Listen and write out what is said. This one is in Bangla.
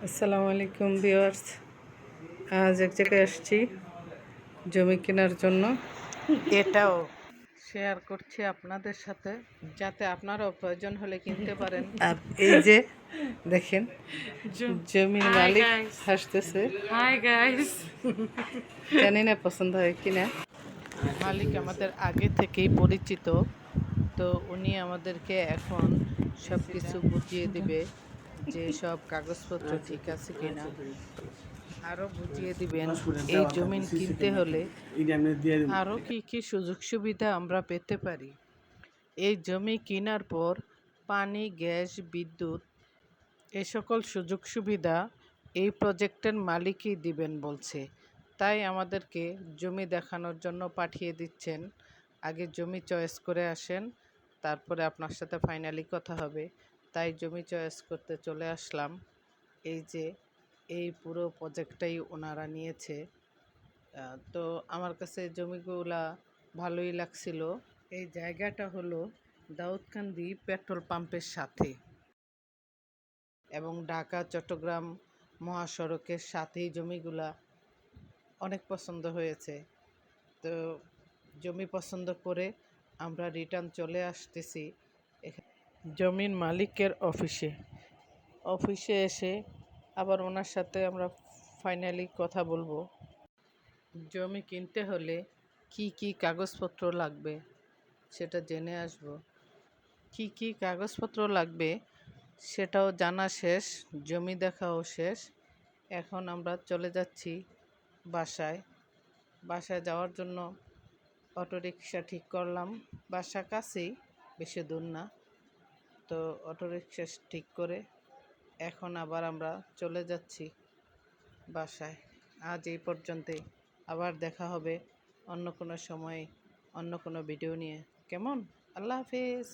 আসসালামু আলাইকুম ভিউয়ার্স। আজ এক জায়গায় আসছি জমি কেনার জন্য। এটাও শেয়ার করছি আপনাদের সাথে, যাতে আপনারাও প্রয়োজন হলে কিনতে পারেন। আর এই যে দেখেন, জমির মালিক হাসতেছে। হাই গাইস, জানি না পছন্দ হয় কিনা। মালিক আমাদের আগে থেকেই পরিচিত, তো উনি আমাদেরকে এখন সব কিছু বুঝিয়ে দিবে যে সব কাগজপত্র ঠিক আছে কিনা, আরও বুঝিয়ে দিবেন এই জমি কিনতে হলে আরও কি কি সুযোগ সুবিধা আমরা পেতে পারি। এই জমি কেনার পর পানি, গ্যাস, বিদ্যুৎ এই সকল সুযোগ সুবিধা এই প্রজেক্টের মালিকই দিবেন বলছে। তাই আমাদেরকে জমি দেখানোর জন্য পাঠিয়ে দিচ্ছেন। আগে জমি চয়েস করে আসেন, তারপরে আপনার সাথে ফাইনালি কথা হবে। তাই জমি চয়েস করতে চলে আসলাম। এই যে এই পুরো প্রজেক্টটাই ওনারা নিয়েছে। তো আমার কাছে জমিগুলা ভালোই লাগছিল। এই জায়গাটা হলো দাউদকান্দি পেট্রোল পাম্পের সাথে এবং ঢাকা চট্টগ্রাম মহাসড়কের সাথেই জমিগুলা অনেক পছন্দ হয়েছে। তো জমি পছন্দ করে আমরা রিটার্ন চলে আসতেছি জমির মালিকের অফিসে এসে আবার ওনার সাথে আমরা ফাইনালি কথা বলবো। জমি কিনতে হলে কি কি কাগজপত্র লাগবে সেটা জেনে আসব। কি কি কাগজপত্র লাগবে সেটাও জানা শেষ, জমি দেখাও শেষ। এখন আমরা চলে যাচ্ছি বাসায় যাওয়ার জন্য অটোরিকশা ঠিক করলাম। বাসা কাছেই, বেশি দূর না। তো অটোরিকশা ঠিক করে এখন আবার আমরা চলে যাচ্ছি বাসায়। আজ এই পর্যন্তই, আবার দেখা হবে অন্য কোনো সময় অন্য কোনো ভিডিও নিয়ে। কেমন? আল্লাহ হাফেজ।